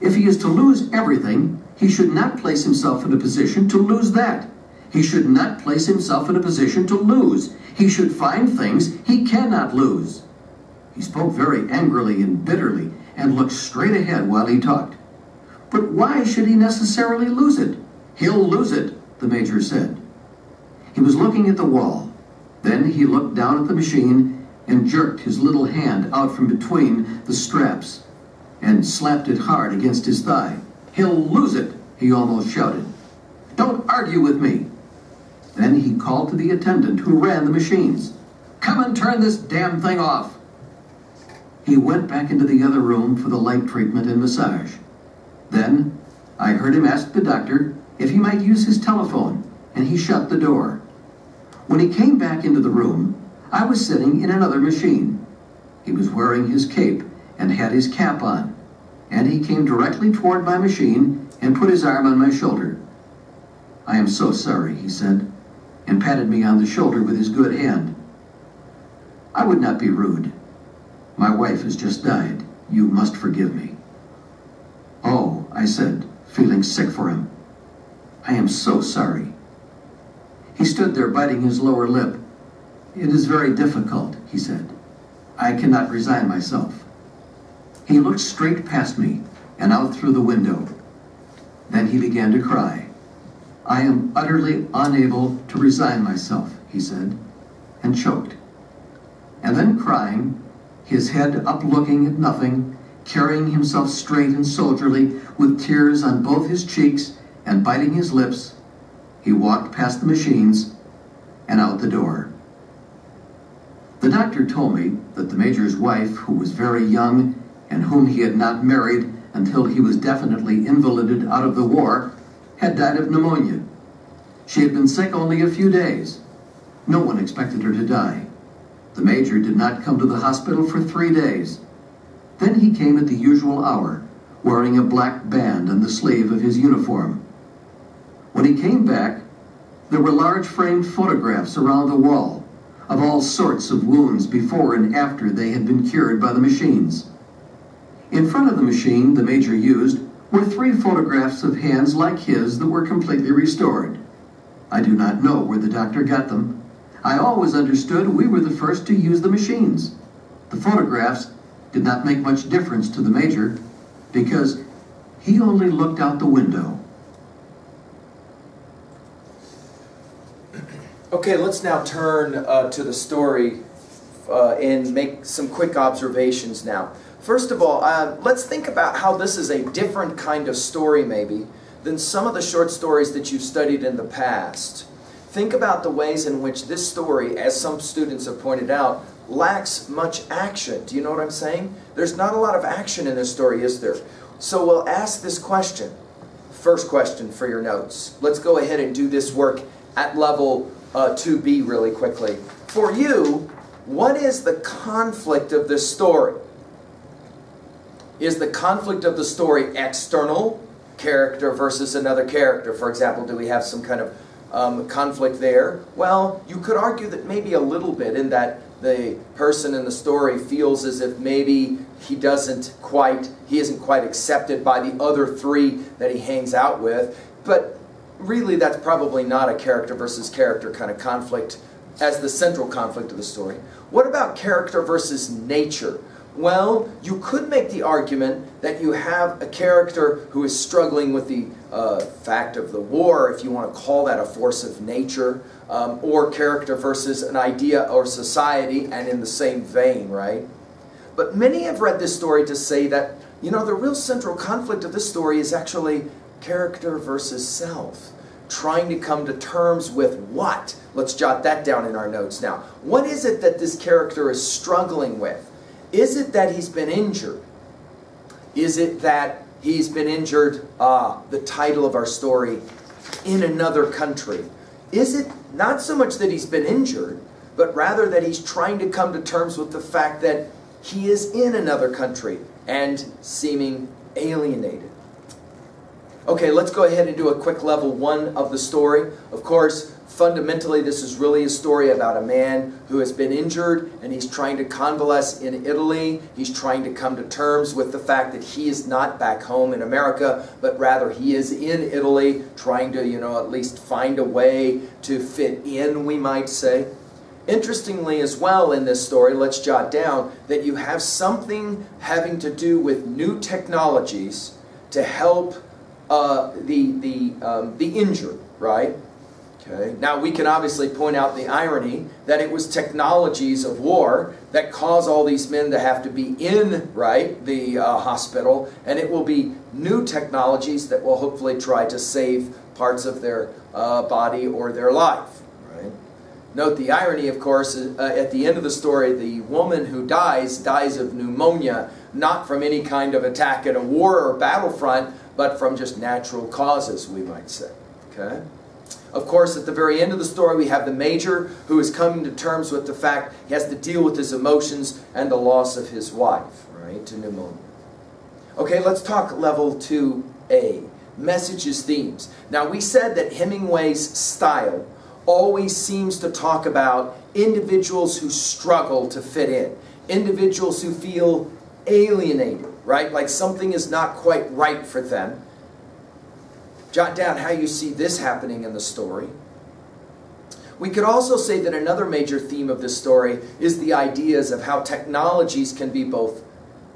If he is to lose everything, he should not place himself in a position to lose that. He should not place himself in a position to lose. He should find things he cannot lose. He spoke very angrily and bitterly and looked straight ahead while he talked. But why should he necessarily lose it? He'll lose it, the Major said. He was looking at the wall. Then he looked down at the machine and jerked his little hand out from between the straps and slapped it hard against his thigh. He'll lose it, he almost shouted. Don't argue with me. Then he called to the attendant who ran the machines. Come and turn this damn thing off. He went back into the other room for the light treatment and massage. Then I heard him ask the doctor if he might use his telephone, and he shut the door. When he came back into the room, I was sitting in another machine. He was wearing his cape and had his cap on, and he came directly toward my machine and put his arm on my shoulder. I am so sorry, he said, and patted me on the shoulder with his good hand. I would not be rude. My wife has just died. You must forgive me. Oh, I said, feeling sick for him. I am so sorry. He stood there biting his lower lip. It is very difficult, he said. I cannot resign myself. He looked straight past me and out through the window. Then he began to cry. I am utterly unable to resign myself, he said, and choked. And then crying, his head up looking at nothing, carrying himself straight and soldierly, with tears on both his cheeks and biting his lips, he walked past the machines and out the door. The doctor told me that the Major's wife, who was very young and whom he had not married until he was definitely invalided out of the war, had died of pneumonia. She had been sick only a few days. No one expected her to die. The Major did not come to the hospital for 3 days. Then he came at the usual hour, wearing a black band on the sleeve of his uniform. When he came back, there were large framed photographs around the wall of all sorts of wounds before and after they had been cured by the machines. In front of the machine the Major used were 3 photographs of hands like his that were completely restored. I do not know where the doctor got them. I always understood we were the first to use the machines. The photographs did not make much difference to the Major because he only looked out the window. Okay, let's now turn to the story and make some quick observations now. First of all, let's think about how this is a different kind of story maybe than some of the short stories that you've studied in the past. Think about the ways in which this story, as some students have pointed out, lacks much action. Do you know what I'm saying? There's not a lot of action in this story, is there? So we'll ask this question. First question for your notes. Let's go ahead and do this work at level 2B really quickly. For you, what is the conflict of this story? Is the conflict of the story external, character versus another character? For example, do we have some kind of conflict there? Well, you could argue that maybe a little bit, in that the person in the story feels as if maybe he isn't quite accepted by the other 3 that he hangs out with. But really, that's probably not a character versus character kind of conflict as the central conflict of the story. What about character versus nature? Well, you could make the argument that you have a character who is struggling with the fact of the war, if you want to call that a force of nature, or character versus an idea or society, and in the same vein, right? But many have read this story to say that, you know, the real central conflict of this story is actually character versus self. Trying to come to terms with what? Let's jot that down in our notes now. What is it that this character is struggling with? Is it that he's been injured? Is it that he's been injured, the title of our story, in another country? Is it not so much that he's been injured, but rather that he's trying to come to terms with the fact that he is in another country and seeming alienated? Okay, let's go ahead and do a quick level 1 of the story. Of course, Fundamentally, this is really a story about a man who has been injured and he's trying to convalesce in Italy. He's trying to come to terms with the fact that he is not back home in America, but rather he is in Italy, trying to, at least find a way to fit in, we might say. Interestingly as well in this story, let's jot down that you have something having to do with new technologies to help the injured, right? Okay. Now we can obviously point out the irony that it was technologies of war that cause all these men to have to be in, right, the hospital, and it will be new technologies that will hopefully try to save parts of their body or their life. Right. Note the irony, of course, at the end of the story, the woman who dies of pneumonia, not from any kind of attack at a war or battlefront, but from just natural causes, we might say. Okay. Of course, at the very end of the story, we have the major who is coming to terms with the fact he has to deal with his emotions and the loss of his wife, right, to pneumonia. Okay, let's talk level 2A, messages, themes. Now, we said that Hemingway's style always seems to talk about individuals who struggle to fit in, individuals who feel alienated, right, like something is not quite right for them. Jot down how you see this happening in the story. We could also say that another major theme of this story is the ideas of how technologies can be both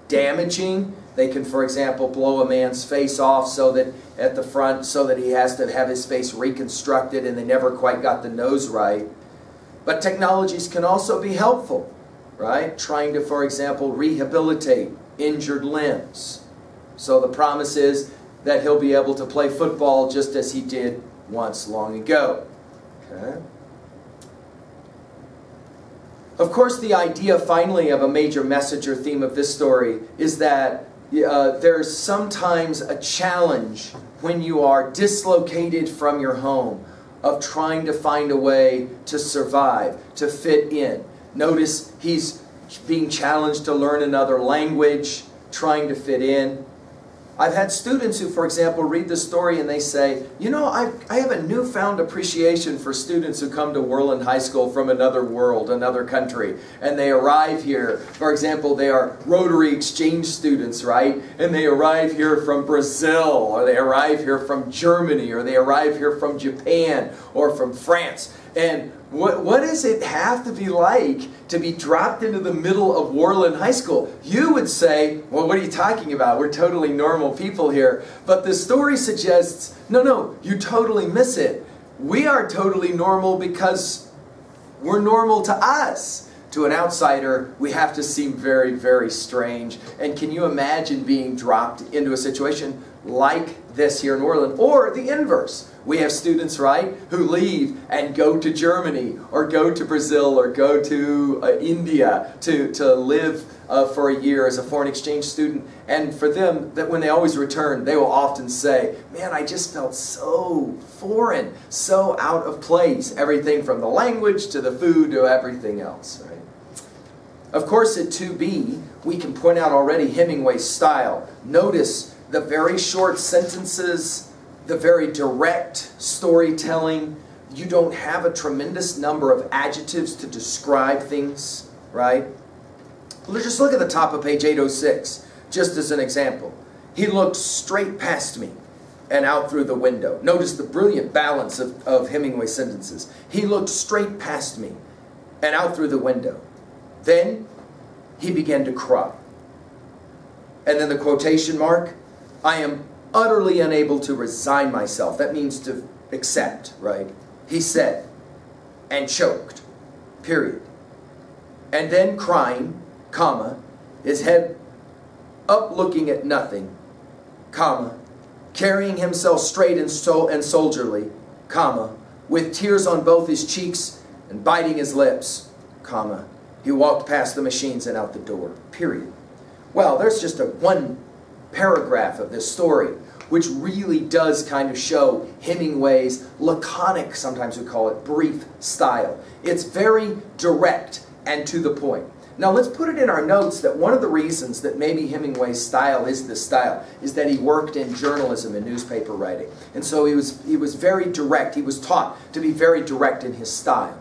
damaging. They can, for example, blow a man's face off so that at the front, so that he has to have his face reconstructed and they never quite got the nose right. But technologies can also be helpful, right? Trying to, for example, rehabilitate injured limbs. So the promise is that he'll be able to play football just as he did once long ago. Okay. Of course, the idea finally of a major message or theme of this story is that there's sometimes a challenge when you are dislocated from your home of trying to find a way to survive, to fit in. Notice he's being challenged to learn another language, trying to fit in. I've had students who, for example, read the story and they say, I have a newfound appreciation for students who come to Worland High School from another world, another country. And they arrive here. For example, they are Rotary exchange students, right? And they arrive here from Brazil, or they arrive here from Germany, or they arrive here from Japan, or from France. And what does it have to be like to be dropped into the middle of Worland High School? You would say, well, what are you talking about? We're totally normal people here. But the story suggests, no, you totally miss it. We are totally normal because we're normal to us. To an outsider, we have to seem very, very strange. And can you imagine being dropped into a situation like this here in Worland? Or the inverse. We have students, right, who leave and go to Germany or go to Brazil or go to India to live for a year as a foreign exchange student. And for them, that when they always return, they will often say, man, I just felt so foreign, so out of place. Everything from the language to the food to everything else, right? Of course, at 2B, we can point out already Hemingway's style. Notice the very short sentences, the very direct storytelling. You don't have a tremendous number of adjectives to describe things, right? Let's just look at the top of page 806, just as an example. He looked straight past me and out through the window. Notice the brilliant balance of Hemingway's sentences. He looked straight past me and out through the window. Then he began to cry. And then the quotation mark, I am utterly unable to resign myself. That means to accept, right? He said, and choked, period. And then crying, comma, his head up looking at nothing, comma, carrying himself straight and soldierly, comma, with tears on both his cheeks and biting his lips, comma, he walked past the machines and out the door, period. Well, there's just one paragraph of this story which really does kind of show Hemingway's laconic, sometimes we call it brief, style. It's very direct and to the point. Now let's put it in our notes that one of the reasons that maybe Hemingway's style is this style is that he worked in journalism and newspaper writing. And so he was very direct. He was taught to be very direct in his style.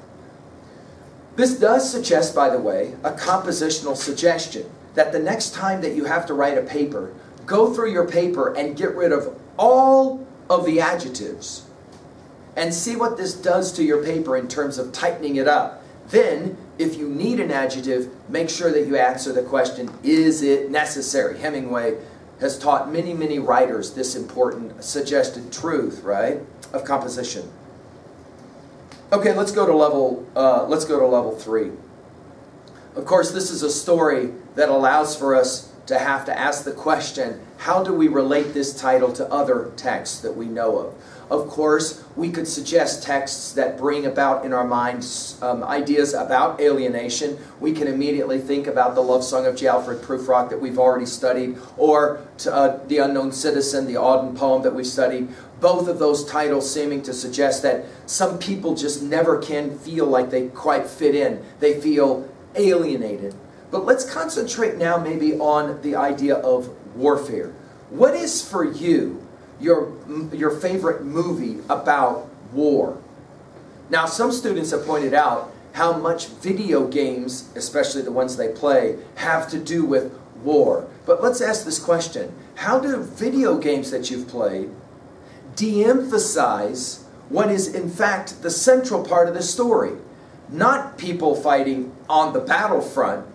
This does suggest, by the way, a compositional suggestion that the next time that you have to write a paper, go through your paper and get rid of all of the adjectives and see what this does to your paper in terms of tightening it up. Then, if you need an adjective, make sure that you answer the question, is it necessary? Hemingway has taught many, many writers this important suggested truth, right, of composition. Okay, let's go to level 3. Of course, this is a story that allows for us to have to ask the question, how do we relate this title to other texts that we know of? Of course, we could suggest texts that bring about in our minds ideas about alienation. We can immediately think about the love song of J. Alfred Prufrock that we've already studied, or The Unknown Citizen, the Auden poem that we've studied. Both of those titles seeming to suggest that some people just never can feel like they quite fit in. They feel alienated. But let's concentrate now maybe on the idea of warfare. What is for you your favorite movie about war? Now, some students have pointed out how much video games, especially the ones they play, have to do with war. But let's ask this question. How do video games that you've played de-emphasize what is in fact the central part of the story? Not people fighting on the battlefront,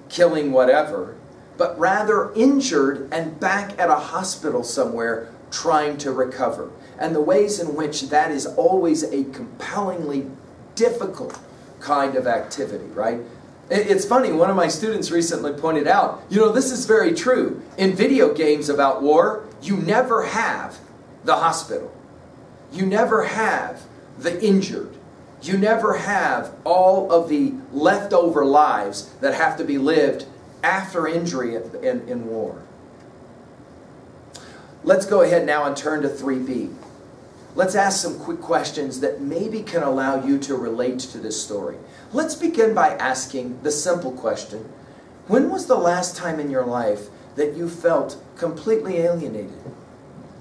killing whatever, but rather injured and back at a hospital somewhere trying to recover. And the ways in which that is always a compellingly difficult kind of activity, right? It's funny, one of my students recently pointed out, you know, this is very true. In video games about war, you never have the hospital. You never have the injured. You never have all of the leftover lives that have to be lived after injury in war. Let's go ahead now and turn to 3B. Let's ask some quick questions that maybe can allow you to relate to this story. Let's begin by asking the simple question, when was the last time in your life that you felt completely alienated?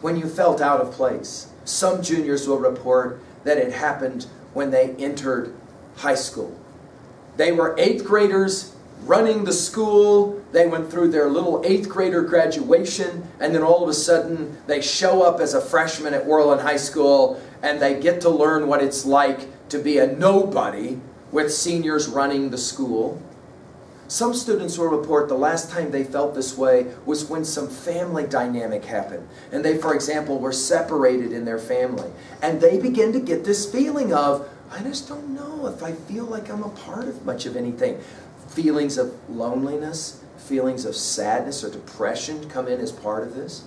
When you felt out of place? Some juniors will report that it happened when they entered high school. They were 8th graders running the school. They went through their little 8th grader graduation, and then all of a sudden they show up as a freshman at Worland High School, and they get to learn what it's like to be a nobody with seniors running the school. Some students will report the last time they felt this way was when some family dynamic happened. And they, for example, were separated in their family. And they begin to get this feeling of, I just don't know if I feel like I'm a part of much of anything. Feelings of loneliness, feelings of sadness or depression come in as part of this.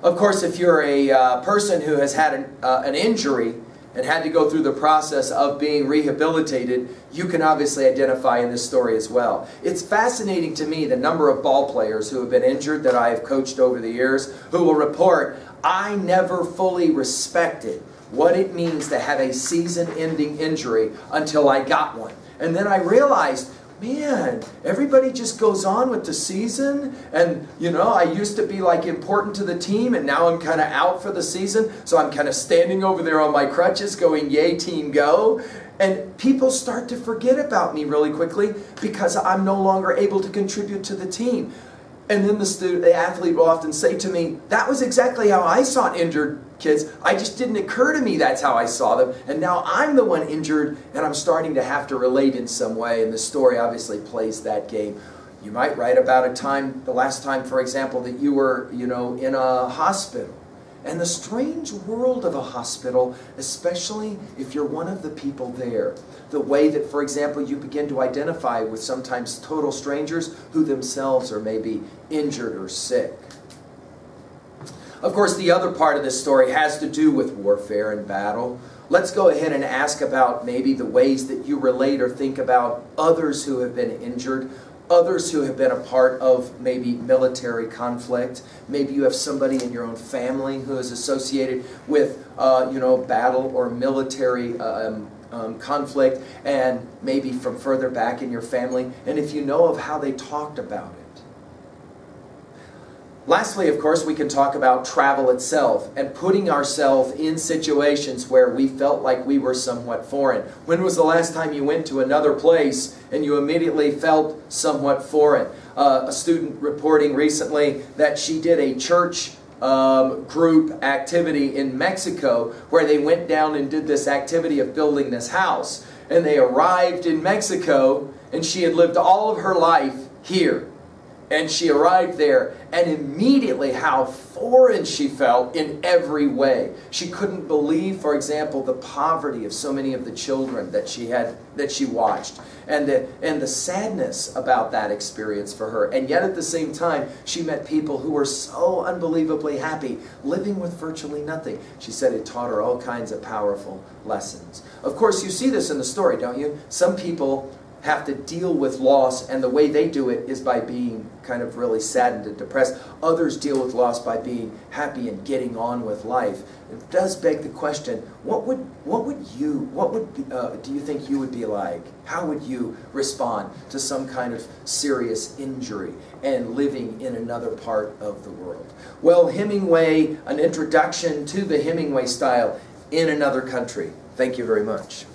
Of course, if you're a person who has had an injury and had to go through the process of being rehabilitated, you can obviously identify in this story as well. It's fascinating to me the number of ball players who have been injured that I have coached over the years who will report, I never fully respected what it means to have a season-ending injury until I got one. And then I realized, man, everybody just goes on with the season, and you know, I used to be like important to the team, and now I'm kind of out for the season, so I'm kind of standing over there on my crutches going, yay team go. And people start to forget about me really quickly because I'm no longer able to contribute to the team. And then the athlete will often say to me, that was exactly how I saw injured kids. I just didn't occur to me that's how I saw them. And now I'm the one injured, and I'm starting to have to relate in some way. And the story obviously plays that game. You might write about a time, the last time, for example, that you were, you know, in a hospital. And the strange world of a hospital, especially if you're one of the people there. The way that, for example, you begin to identify with sometimes total strangers who themselves are maybe injured or sick. Of course, the other part of this story has to do with warfare and battle. Let's go ahead and ask about maybe the ways that you relate or think about others who have been injured, others who have been a part of maybe military conflict. Maybe you have somebody in your own family who is associated with, you know, battle or military conflict, and maybe from further back in your family, and if you know of how they talked about it. Lastly, of course, we can talk about travel itself and putting ourselves in situations where we felt like we were somewhat foreign. When was the last time you went to another place and you immediately felt somewhat foreign? A student reporting recently that she did a church group activity in Mexico where they went down and did this activity of building this house. And they arrived in Mexico, and she had lived all of her life here. And she arrived there, and immediately how foreign she felt in every way. She couldn't believe, for example, the poverty of so many of the children that she watched, and the sadness about that experience for her. And yet at the same time, she met people who were so unbelievably happy, living with virtually nothing. She said it taught her all kinds of powerful lessons. Of course, you see this in the story, don't you? Some people have to deal with loss, and the way they do it is by being kind of really saddened and depressed. Others deal with loss by being happy and getting on with life. It does beg the question: do you think you would be like? How would you respond to some kind of serious injury and living in another part of the world? Well, Hemmingway, an introduction to the Hemmingway style in another country. Thank you very much.